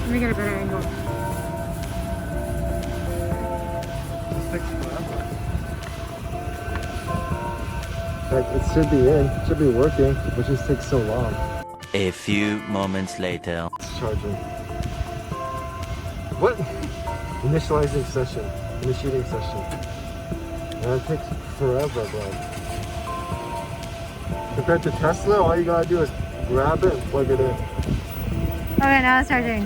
Let me get a better angle. This takes forever. Like, it should be in, it should be working, but it just takes so long. A few moments later. It's charging. What? Initializing session. Initiating session. And it takes forever, bro. Compared to Tesla, all you gotta do is grab it and plug it in. Okay, now it's charging.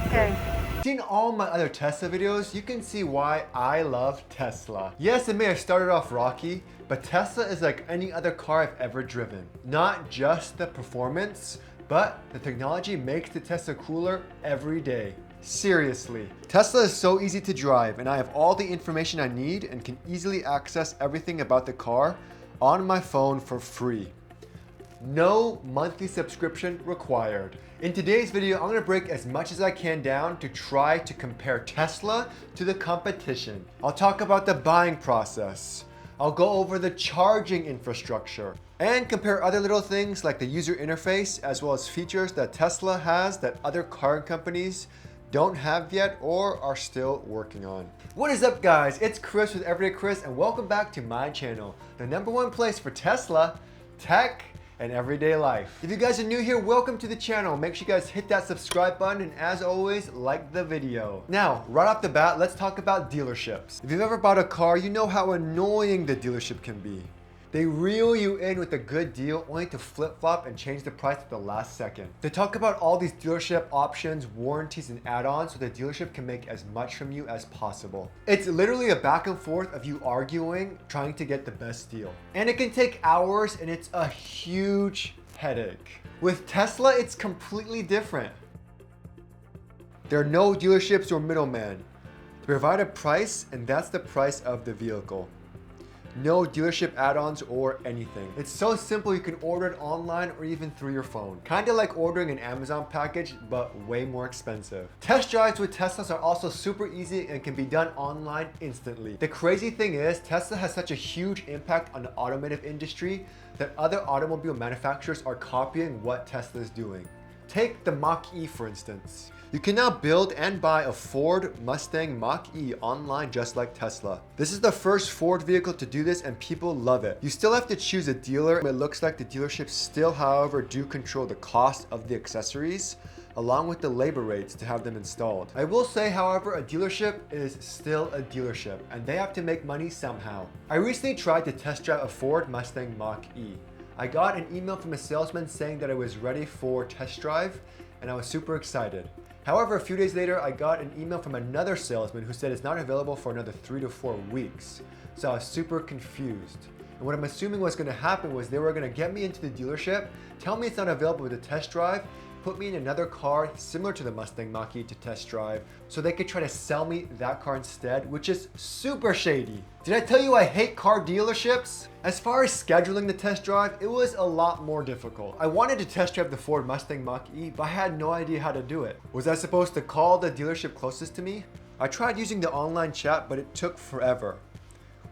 Okay. Seen all my other Tesla videos, you can see why I love Tesla. Yes, it may have started off rocky, but Tesla is like any other car I've ever driven. Not just the performance, but the technology makes the Tesla cooler every day. Seriously. Tesla is so easy to drive, and I have all the information I need and can easily access everything about the car on my phone for free. No monthly subscription required. In today's video, I'm gonna break as much as I can down to try to compare Tesla to the competition. I'll talk about the buying process. I'll go over the charging infrastructure and compare other little things like the user interface as well as features that Tesla has that other car companies don't have yet or are still working on. What is up, guys? It's Chris with Everydaychris, and welcome back to my channel, the #1 place for Tesla, tech, and everyday life. If you guys are new here, welcome to the channel. Make sure you guys hit that subscribe button, and as always, like the video. Now, right off the bat, let's talk about dealerships. If you've ever bought a car, you know how annoying the dealership can be. They reel you in with a good deal only to flip-flop and change the price at the last second. They talk about all these dealership options, warranties, and add-ons so the dealership can make as much from you as possible. It's literally a back and forth of you arguing, trying to get the best deal. And it can take hours, and it's a huge headache. With Tesla, it's completely different. There are no dealerships or middlemen. They provide a price, and that's the price of the vehicle. No dealership add-ons or anything. It's so simple you can order it online or even through your phone. Kinda like ordering an Amazon package, but way more expensive. Test drives with Teslas are also super easy and can be done online instantly. The crazy thing is, Tesla has such a huge impact on the automotive industry that other automobile manufacturers are copying what Tesla is doing. Take the Mach-E for instance. You can now build and buy a Ford Mustang Mach-E online just like Tesla. This is the first Ford vehicle to do this and people love it. You still have to choose a dealer. It looks like the dealerships still, however, do control the cost of the accessories along with the labor rates to have them installed. I will say, however, a dealership is still a dealership and they have to make money somehow. I recently tried to test drive a Ford Mustang Mach-E. I got an email from a salesman saying that it was ready for test drive and I was super excited. However, a few days later, I got an email from another salesman who said it's not available for another 3 to 4 weeks. So I was super confused. And what I'm assuming was gonna happen was they were gonna get me into the dealership, tell me it's not available with a test drive, put me in another car similar to the Mustang Mach-E to test drive so they could try to sell me that car instead, which is super shady. Did I tell you I hate car dealerships? As far as scheduling the test drive, it was a lot more difficult. I wanted to test drive the Ford Mustang Mach-E, but I had no idea how to do it. Was I supposed to call the dealership closest to me? I tried using the online chat, but it took forever.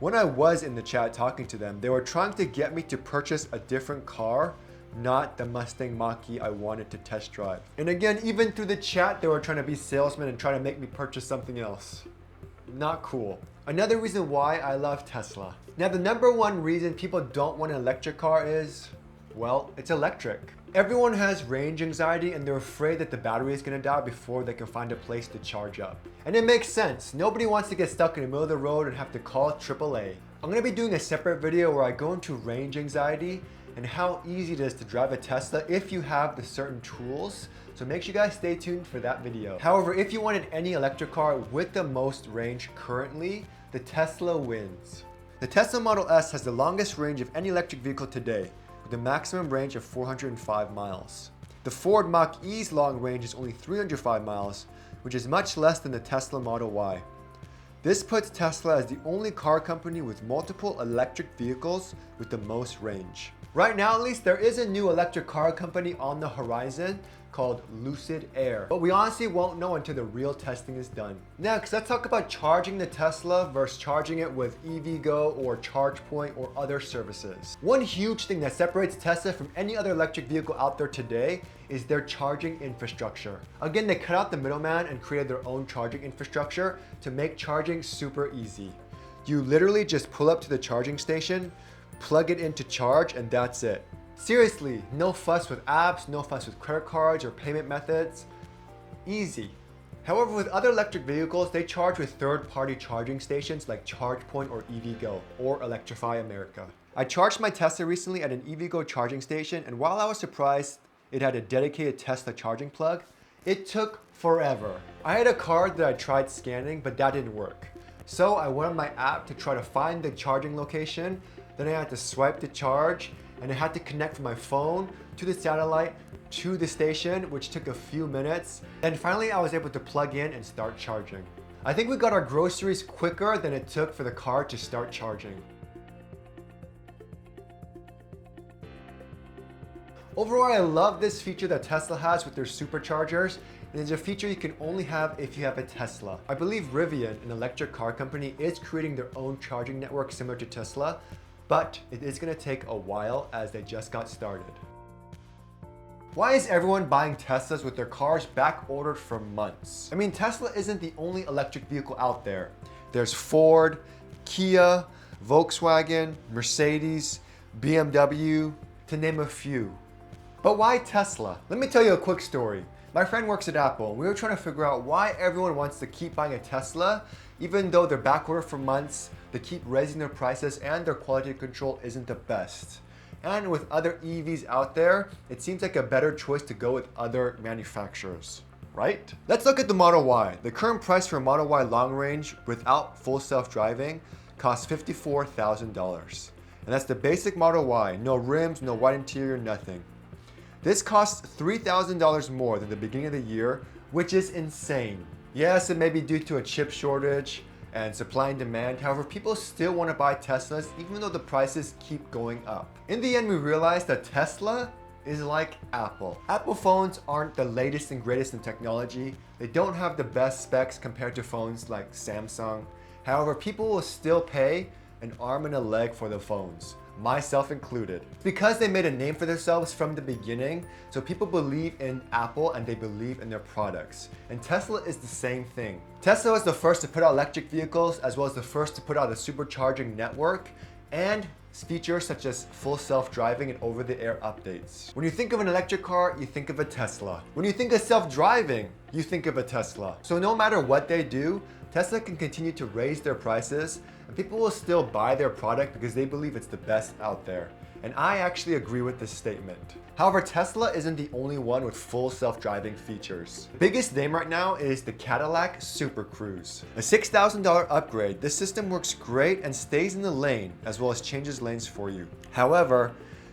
When I was in the chat talking to them, they were trying to get me to purchase a different car, not the Mustang Mach-E I wanted to test drive. And again, even through the chat, they were trying to be salesmen and try to make me purchase something else. Not cool. Another reason why I love Tesla. Now, the #1 reason people don't want an electric car is, well, it's electric. Everyone has range anxiety and they're afraid that the battery is gonna die before they can find a place to charge up. And it makes sense. Nobody wants to get stuck in the middle of the road and have to call AAA. I'm gonna be doing a separate video where I go into range anxiety and how easy it is to drive a Tesla if you have the certain tools. So make sure you guys stay tuned for that video. However, if you wanted any electric car with the most range currently, the Tesla wins. The Tesla Model S has the longest range of any electric vehicle today, with a maximum range of 405 miles. The Ford Mach-E's long range is only 305 miles, which is much less than the Tesla Model Y. This puts Tesla as the only car company with multiple electric vehicles with the most range. Right now, at least, there is a new electric car company on the horizon, called Lucid Air. But we honestly won't know until the real testing is done. Next, let's talk about charging the Tesla versus charging it with EVgo or ChargePoint or other services. One huge thing that separates Tesla from any other electric vehicle out there today is their charging infrastructure. Again, they cut out the middleman and created their own charging infrastructure to make charging super easy. You literally just pull up to the charging station, plug it in to charge, and that's it. Seriously, no fuss with apps, no fuss with credit cards or payment methods. Easy. However, with other electric vehicles, they charge with third-party charging stations like ChargePoint or EVgo or Electrify America. I charged my Tesla recently at an EVgo charging station, and while I was surprised it had a dedicated Tesla charging plug, it took forever. I had a card that I tried scanning, but that didn't work. So I went on my app to try to find the charging location, then I had to swipe to charge, and I had to connect from my phone to the satellite to the station, which took a few minutes. Then finally I was able to plug in and start charging. I think we got our groceries quicker than it took for the car to start charging. Overall, I love this feature that Tesla has with their superchargers. And it's a feature you can only have if you have a Tesla. I believe Rivian, an electric car company, is creating their own charging network similar to Tesla, but it is going to take a while as they just got started. Why is everyone buying Teslas with their cars back ordered for months? I mean, Tesla isn't the only electric vehicle out there. There's Ford, Kia, Volkswagen, Mercedes, BMW, to name a few. But why Tesla? Let me tell you a quick story. My friend works at Apple, and we were trying to figure out why everyone wants to keep buying a Tesla, even though they're backordered for months, they keep raising their prices, and their quality control isn't the best. And with other EVs out there, it seems like a better choice to go with other manufacturers, right? Let's look at the Model Y. The current price for a Model Y long range without full self-driving costs $54,000. And that's the basic Model Y, no rims, no white interior, nothing. This costs $3,000 more than the beginning of the year, which is insane. Yes, it may be due to a chip shortage and supply and demand. However, people still want to buy Teslas even though the prices keep going up. In the end, we realized that Tesla is like Apple. Apple phones aren't the latest and greatest in technology. They don't have the best specs compared to phones like Samsung. However, people will still pay an arm and a leg for the phones, myself included. Because they made a name for themselves from the beginning, so people believe in Apple and they believe in their products. And Tesla is the same thing. Tesla was the first to put out electric vehicles, as well as the first to put out a supercharging network and features such as full self-driving and over-the-air updates. When you think of an electric car, you think of a Tesla. When you think of self-driving, you think of a Tesla. So no matter what they do, Tesla can continue to raise their prices, and people will still buy their product because they believe it's the best out there. And I actually agree with this statement. However, Tesla isn't the only one with full self-driving features. The biggest name right now is the Cadillac Super Cruise. A $6,000 upgrade, this system works great and stays in the lane, as well as changes lanes for you. However,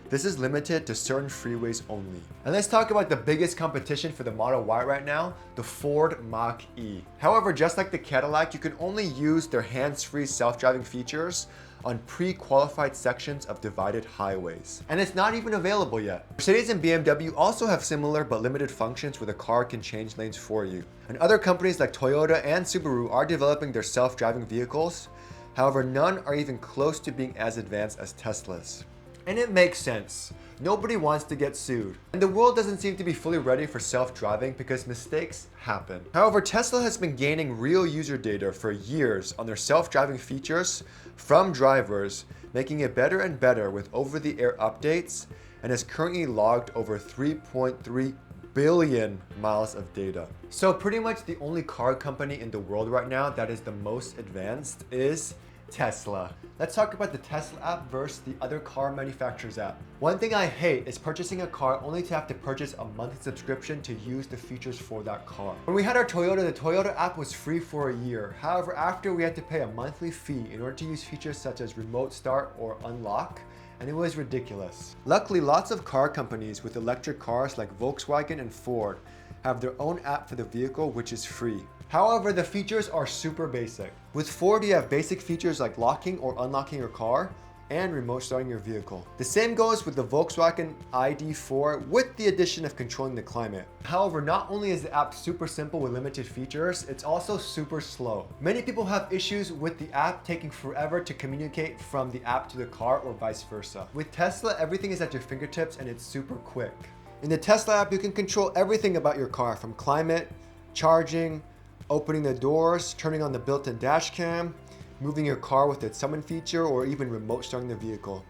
this is limited to certain freeways only. And let's talk about the biggest competition for the Model Y right now, the Ford Mach-E. However, just like the Cadillac, you can only use their hands-free self-driving features on pre-qualified sections of divided highways. And it's not even available yet. Mercedes and BMW also have similar but limited functions where the car can change lanes for you. And other companies like Toyota and Subaru are developing their self-driving vehicles. However, none are even close to being as advanced as Tesla's. And it makes sense. Nobody wants to get sued. And the world doesn't seem to be fully ready for self-driving because mistakes happen. However, Tesla has been gaining real user data for years on their self-driving features from drivers, making it better and better with over-the-air updates, and has currently logged over 3.3 billion miles of data. So pretty much the only car company in the world right now that is the most advanced is Tesla. Let's talk about the Tesla app versus the other car manufacturers app. One thing I hate is purchasing a car only to have to purchase a monthly subscription to use the features for that car. When we had our Toyota, the Toyota app was free for a year. However, after we had to pay a monthly fee in order to use features such as remote start or unlock, and it was ridiculous. Luckily, lots of car companies with electric cars like Volkswagen and Ford have their own app for the vehicle, which is free. However, the features are super basic. With Ford, you have basic features like locking or unlocking your car, and remote starting your vehicle. The same goes with the Volkswagen ID.4 with the addition of controlling the climate. However, not only is the app super simple with limited features, it's also super slow. Many people have issues with the app taking forever to communicate from the app to the car or vice versa. With Tesla, everything is at your fingertips and it's super quick. In the Tesla app, you can control everything about your car, from climate, charging, opening the doors, turning on the built-in dash cam, moving your car with its summon feature, or even remote starting the vehicle.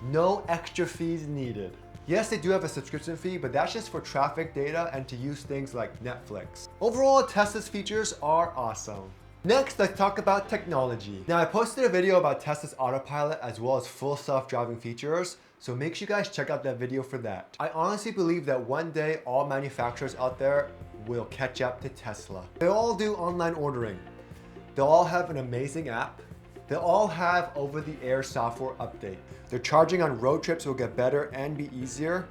No extra fees needed. Yes, they do have a subscription fee, but that's just for traffic data and to use things like Netflix. Overall, Tesla's features are awesome. Next, let's talk about technology. Now, I posted a video about Tesla's autopilot as well as full self-driving features, so make sure you guys check out that video for that. I honestly believe that one day all manufacturers out there will catch up to Tesla. They all do online ordering. They'll all have an amazing app. They'll all have over-the-air software update. Their charging on road trips will get better and be easier.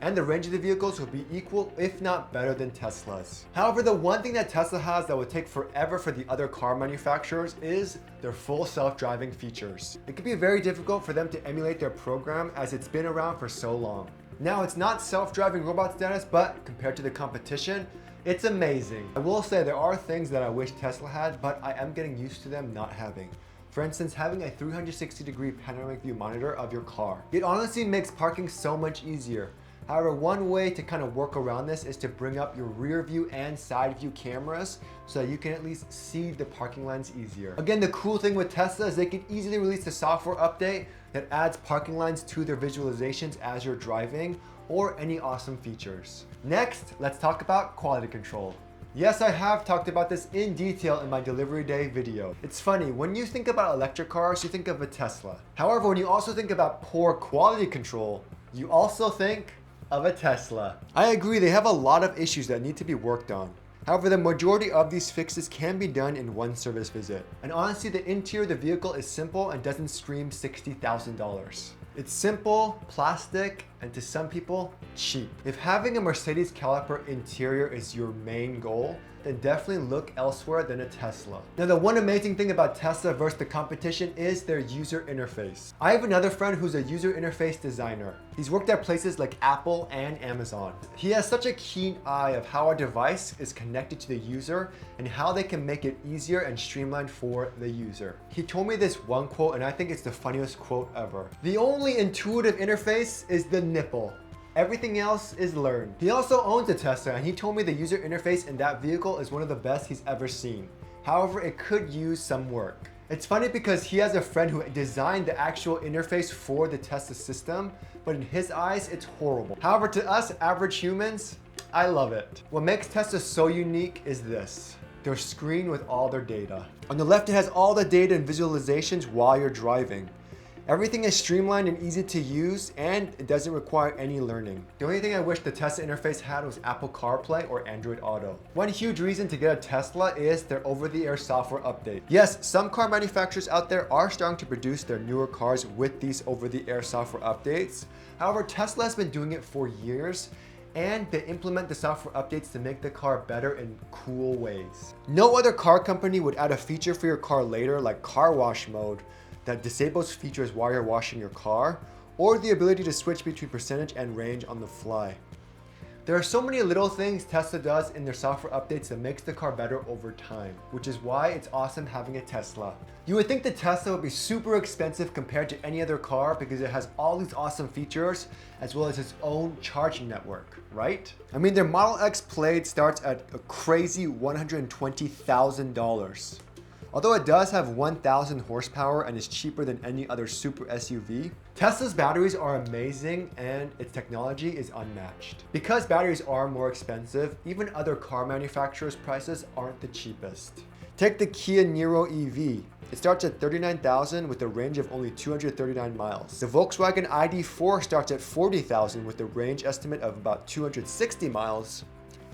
And the range of the vehicles will be equal, if not better than Tesla's. However, the one thing that Tesla has that will take forever for the other car manufacturers is their full self-driving features. It can be very difficult for them to emulate their program as it's been around for so long. Now, it's not self-driving robot status, but compared to the competition, it's amazing. I will say there are things that I wish Tesla had, but I am getting used to them not having. For instance, having a 360-degree panoramic view monitor of your car. It honestly makes parking so much easier. However, one way to kind of work around this is to bring up your rear view and side view cameras so that you can at least see the parking lines easier. Again, the cool thing with Tesla is they can easily release a software update that adds parking lines to their visualizations as you're driving, or any awesome features. Next, let's talk about quality control. Yes, I have talked about this in detail in my delivery day video. It's funny, when you think about electric cars, you think of a Tesla. However, when you also think about poor quality control, you also think of a Tesla. I agree, they have a lot of issues that need to be worked on. However, the majority of these fixes can be done in one service visit. And honestly, the interior of the vehicle is simple and doesn't scream $60,000. It's simple, plastic, and to some people, cheap. If having a Mercedes caliper interior is your main goal, then definitely look elsewhere than a Tesla. Now, the one amazing thing about Tesla versus the competition is their user interface. I have another friend who's a user interface designer. He's worked at places like Apple and Amazon. He has such a keen eye of how a device is connected to the user and how they can make it easier and streamlined for the user. He told me this one quote, and I think it's the funniest quote ever. "The only intuitive interface is the nipple. Everything else is learned." He also owns a Tesla, and he told me the user interface in that vehicle is one of the best he's ever seen. However, it could use some work. It's funny because he has a friend who designed the actual interface for the Tesla system, but in his eyes, it's horrible. However, to us average humans, I love it. What makes Tesla so unique is this: their screen with all their data. On the left, it has all the data and visualizations while you're driving. Everything is streamlined and easy to use, and it doesn't require any learning. The only thing I wish the Tesla interface had was Apple CarPlay or Android Auto. One huge reason to get a Tesla is their over-the-air software update. Yes, some car manufacturers out there are starting to produce their newer cars with these over-the-air software updates. However, Tesla has been doing it for years, and they implement the software updates to make the car better in cool ways. No other car company would add a feature for your car later, like car wash mode, that disables features while you're washing your car, or the ability to switch between percentage and range on the fly. There are so many little things Tesla does in their software updates that makes the car better over time, which is why it's awesome having a Tesla. You would think the Tesla would be super expensive compared to any other car because it has all these awesome features as well as its own charging network, right? I mean, their Model X Plaid starts at a crazy $120,000. Although it does have 1,000 horsepower and is cheaper than any other super SUV, Tesla's batteries are amazing and its technology is unmatched. Because batteries are more expensive, even other car manufacturers' prices aren't the cheapest. Take the Kia Niro EV. It starts at $39,000 with a range of only 239 miles. The Volkswagen ID.4 starts at $40,000 with a range estimate of about 260 miles.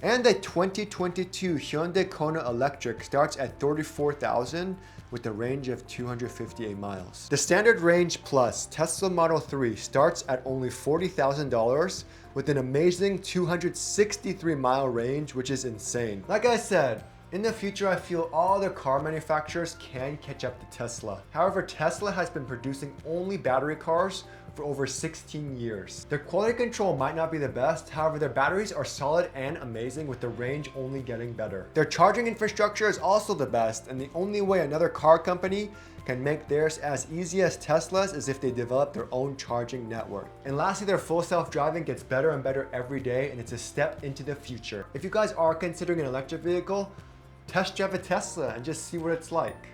And the 2022 Hyundai Kona Electric starts at $34,000 with a range of 258 miles. The Standard Range Plus Tesla Model 3 starts at only $40,000 with an amazing 263-mile range, which is insane. Like I said, In the future, I feel all other car manufacturers can catch up to Tesla. However, Tesla has been producing only battery cars for over 16 years. Their quality control might not be the best, however their batteries are solid and amazing with the range only getting better. Their charging infrastructure is also the best, and the only way another car company can make theirs as easy as Tesla's is if they develop their own charging network. And lastly, their full self-driving gets better and better every day, and it's a step into the future. If you guys are considering an electric vehicle, test drive a Tesla and just see what it's like.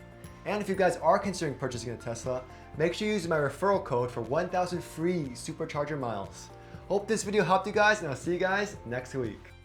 And if you guys are considering purchasing a Tesla, make sure you use my referral code for 1,000 free supercharger miles. Hope this video helped you guys, and I'll see you guys next week.